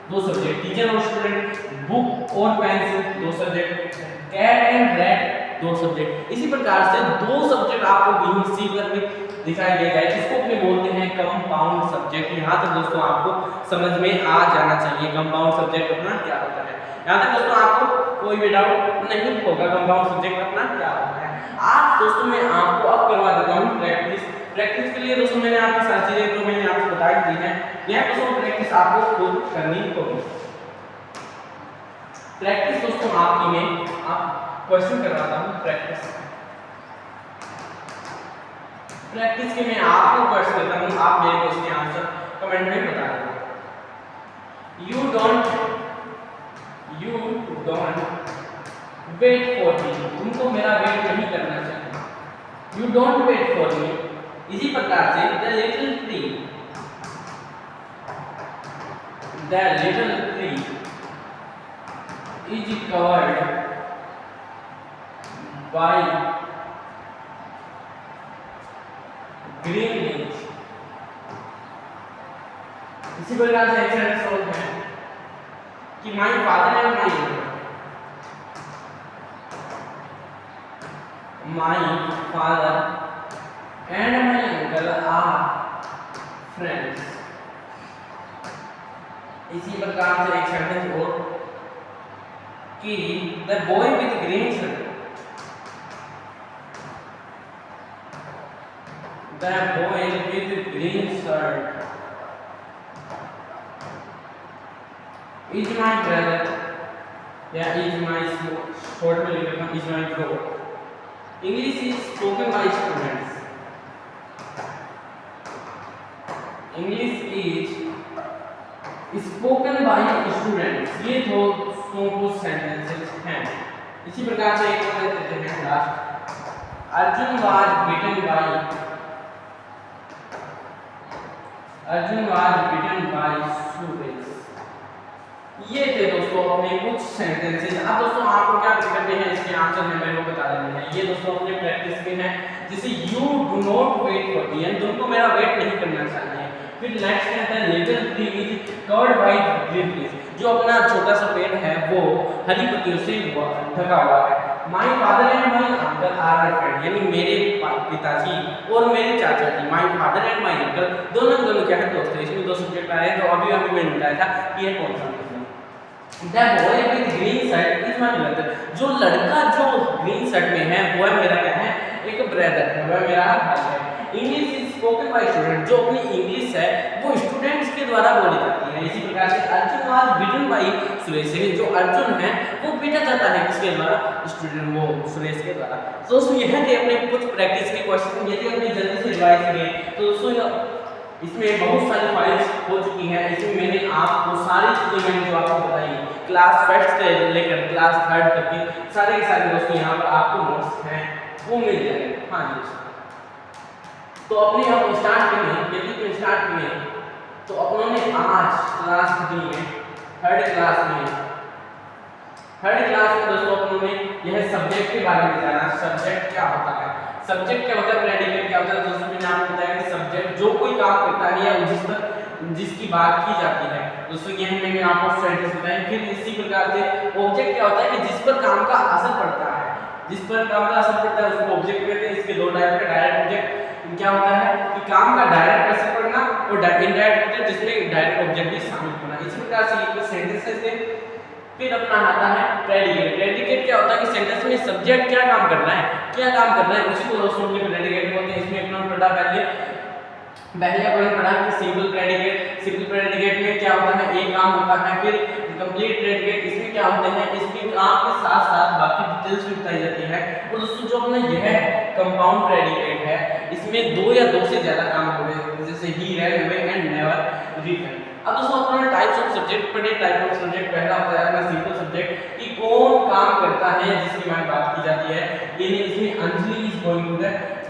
2 सब्जेक्ट टीचर और स्टूडेंट, बुक और pencil 2 subject, cat and rat 2 subject. इसी प्रकार से 2 सब्जेक्ट आपको यहीं सी पर भी दिखाई देगा, इसको अपने बोलते हैं कंपाउंड सब्जेक्ट। यहाँ तक दोस्तों आपको समझ में आ जाना चाहिए कंपाउंड सब्जेक्ट अपना क्या होता है। यहाँ तक दोस्तों आपको कोई भी डाउट नहीं होगा कंपाउंड सब्जेक्ट अपना क्या होता है। आज दोस्तों मैं आपको अब करवा देता हूँ प्रैक्टिस के लिए। दोस्तों मैंने आपकी सारी चीजें तो मैंने आपको बताई दी है, यह दोस्तों प्रैक्टिस आपको खुद करनी होगी। प्रैक्टिस दोस्तों आपकी में आप क्वेश्चन करवाता हूँ। प्रैक्टिस के मैं आपको क्वेश्चन देता हूँ, आप मेरे को इसके आंसर कमेंट में बता देना। You don't wait for me, तुमको मेरा वेट नहीं करना चाहिए। You don't wait for me. इसी प्रकार से the little tree is covered by green leaves। इसी प्रकार से एक सेंटेंस सोल्व है कि my father and my uncle are friends. इसी प्रकार से एक सेंटेंस और कि the boy with green shirt is my brother, या is my short में लिख देता हूँ is my bro। English is spoken by students। English is spoken by students। ये दो कुछ सेंटेंसेस हैं। इसी प्रकार से एक और देते हैं last. Arjun was beaten by suresh। ये थे दोस्तों अपने कुछ सेंटेंसेस। अब दोस्तों आपको क्या करने हैं, इसके आंसर मैं मेरे को बता देने हैं। ये दोस्तों अपने प्रैक्टिस के हैं, जैसे you do not wait for me, यानी तुमको मेरा वेट नहीं करना चाहिए। फिर नेक्स्ट कहता है little tree is covered by green leaves, जो अपना छोटा सा पेड़ है वो हरी पत्तियों से ढका हुआ है। My father and my uncle are my friend, यानी मेरे पिताजी और मेरे चाचा जी, my father and my uncle दोनों क्या है दोस्तों। इसमें दो सब्जेक्ट आए हैं, तो अभी मैंने बताया था कि ये कौन सा। The boy with green shirt is my brother, जो लड़का जो ग्रीन शर्ट में है वो है मेरा क्या है, एक ब्रदर है, वो मेरा भाई है। English is spoken by student, जो अपनी इंग्लिश है वो स्टूडेंट्स के द्वारा बोली जाती है। इसी प्रकार से Arjun was beaten by Suresh, जो अर्जुन है वो पीटा जाता है किसके द्वारा, स्टूडेंट वो सुरेश के द्वारा। तो दोस्तों यह थे अपने कुछ प्रैक्टिस के क्वेश्चन। यदि अपने जल्दी से रिवाइज करें तो दोस्तों इसमें बहुत सारी फाइल्स हो चुकी हैं। इसमें मैंने आपको सारी चीज़ें मैंने जो आपको बताई क्लास फर्स्ट से लेकर क्लास थर्ड तक के सारे के सारे दोस्तों यहाँ पर आपको नोट्स हैं वो मिल जाएंगे। हाँ जी, तो अपने हम स्टार्ट करें। यदि तो स्टार्ट करें तो अपनों ने आज क्लास दी है थर्ड क्लास में दोस्तों अपनों ने यह सब्जेक्ट के बारे में जाना। सब्जेक्ट क्या होता है, सब्जेक्ट क्या होता है, प्रेडिकेट क्या होता है। दोस्तों मैंने आपको बताया कि सब्जेक्ट जो कोई काम करता है या जिसकी बात की जाती है, दोस्तों यह मैंने आपको सेंटेंस बताया। फिर इसी प्रकार से ऑब्जेक्ट क्या होता है कि जिस पर काम का असर पड़ता है, उसको ऑब्जेक्ट कहते हैं। इसके दो टाइप के, डायरेक्ट ऑब्जेक्ट क्या होता है कि काम का डायरेक्ट असर पड़ना, और इनडायरेक्ट ऑब्जेक्ट जिसमें डायरेक्ट ऑब्जेक्ट भी शामिल होना। इसी प्रकार से ये कुछ सेंटेंसेस थे। फिर अपना आता है प्रेडिकेट। प्रेडिकेट क्या होता है कि सेंटेंस में सब्जेक्ट क्या काम कर रहा है, उसी को दोस्तों प्रेडिकेट बोलते हैं। इसमें अपना पढ़ा पहले अपन पढ़ा कि सिंपल प्रेडिकेट में क्या होता है, एक काम होता है। फिर कंप्लीट प्रेडिकेट, इसमें क्या होते हैं, इसके काम के साथ साथ बाकी डिटेल्स भी बताई जाती है। और दोस्तों जो अपना यह कंपाउंड प्रेडिकेट है, इसमें दो या दो से ज्यादा काम हो रहे हैं, जैसे ही, रेड, एंड नेवर, रिटर्न। अब दोस्तों अपना टाइप्स ऑफ सब्जेक्ट पढ़े। टाइप ऑफ सब्जेक्ट पहला होता है अपना सिंपल सब्जेक्ट कि कौन काम करता है जिसकी हमारी बात की जाती है। यानी इसमें Anjali is going to the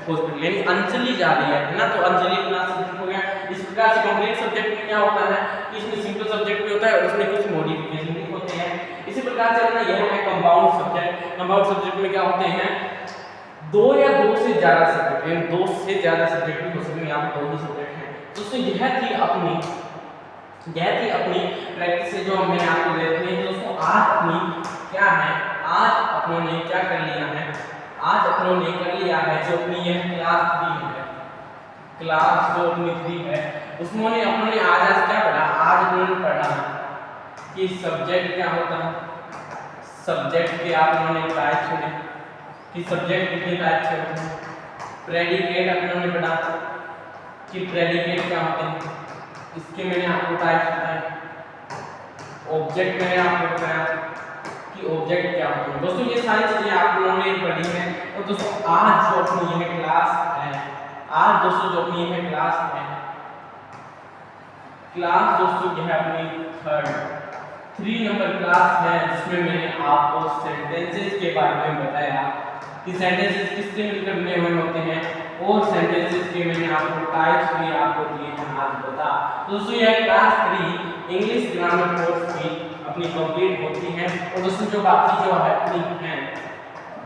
hospital, यानी अंजलि जा रही है ना, तो अंजलि अपना सब्जेक्ट हो गया। इस प्रकार से कंप्लीट सब्जेक्ट में क्या होता है कि इसमें सिंपल सब्जेक्ट भी होता है और उसमें कुछ मॉडिफिकेशन भी होते हैं। इसी प्रकार से अपना यह है कंपाउंड सब्जेक्ट। कंपाउंड सब्जेक्ट में क्या होते हैं, दो या दो से ज्यादा सब्जेक्ट, यानी दो से ज्यादा सब्जेक्ट भी हो सकते हैं। यहाँ पर दो ही सब्जेक्ट हैं। दोस्तों यह थी अपनी प्रैक्टिस से जो मैंने आपको देखनी है। दोस्तों आज अपनी क्या है, आज अपनों ने क्या कर लिया है, जो अपनी यह क्लास 3 है, उसमें अपनों ने आज क्या पढ़ा। आज उन्होंने पढ़ा कि सब्जेक्ट क्या होता है, सब्जेक्ट के आप उन्होंने टाइप सुने कि सब्जेक्ट कितने टाइप के होते हैं। प्रेडिकेट अपनों ने पढ़ा कि प्रेडिकेट क्या होते हैं, इसके मैंने आपको टाइप बताया। ऑब्जेक्ट मैंने आपको बताया, ऑब्जेक्ट क्या होते हैं। दोस्तों ये सारी चीजें आप लोगों ने पढ़ी हैं। और दोस्तों आज जो अपनी यह क्लास है, आज दोस्तों जो अपनी यह क्लास है, क्लास दोस्तों यह अपनी 3 नंबर क्लास है, जिसमें मैंने आपको सेंटेंसेस के बारे में बताया कि सेंटेंसेस किससे मिलकर बने हुए होते हैं, और सेंटेंसेस के मैंने आपको टाइप्स भी आपको दिए थे आज बता। दोस्तों यह क्लास 3 इंग्लिश ग्रामर कोर्स की अपनी कंप्लीट होती है। और दोस्तों जो बाकी जो है अपनी है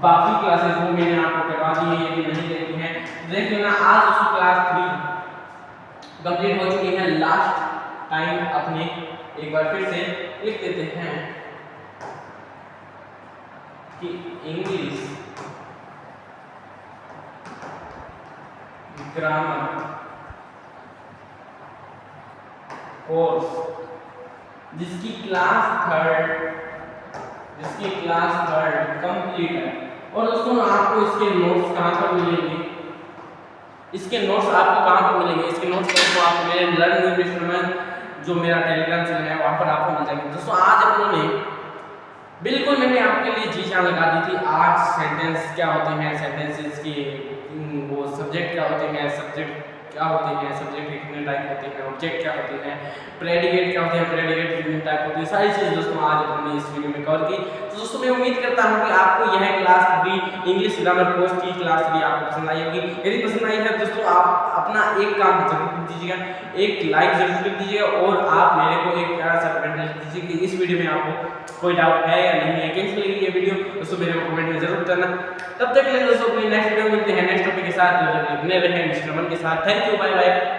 बाकी क्लासेस वो मैंने आपको करवा दी है, यदि नहीं देखी है देख लेना। आज दोस्तों क्लास 3 कंप्लीट हो चुकी है। लास्ट टाइम अपने एक बार फिर से लिख देते हैं कि इंग्लिश ग्रामर कोर्स जिसकी क्लास 3 कंप्लीट है। और दोस्तों आपको इसके नोट्स कहाँ पर मिलेंगे, इसके नोट्स आपको कहाँ पर मिलेंगे, इसके नोट्स को आप मेरे लर्न न्यू इंग्लिश में जो मेरा टेलीग्राम चैनल है वहाँ पर आपको मिल जाएंगे। दोस्तों आज हम लोगों ने बिल्कुल मैंने आपके लिए जी जान लगा दी थी। आज सेंटेंस क्या होते हैं, सेंटेंसेस की वो सब्जेक्ट क्या होते हैं, सब्जेक्ट क्या होते हैं, सब्जेक्ट कितने टाइप होते हैं, ऑब्जेक्ट क्या होते हैं, प्रेडिकेट क्या होते हैं, प्रेडिकेट कितने टाइप होते हैं, सारी चीज़ दोस्तों आज हमने इस वीडियो में कवर की। तो दोस्तों मैं उम्मीद करता हूँ कि आपको यह क्लास 3 इंग्लिश ग्रामर कोर्स की क्लास 3 आपको पसंद आई होगी। यदि पसंद आई है दोस्तों आप अपना एक काम जरूर कर दीजिएगा, एक लाइक जरूर कर दीजिएगा, और आप मेरे को एक प्यारा सा कमेंट लिख दीजिए कि इस वीडियो में आपको कोई डाउट है या नहीं है, कैसी लगी ये वीडियो दोस्तों मेरे को कमेंट में जरूर करना। तब तक के लिए दोस्तों अपनी नेक्स्ट वीडियो मिलते हैं नेक्स्ट टॉपिक के साथ, बने रहें मिस्टर रमन के साथ। Thank you, bye bye.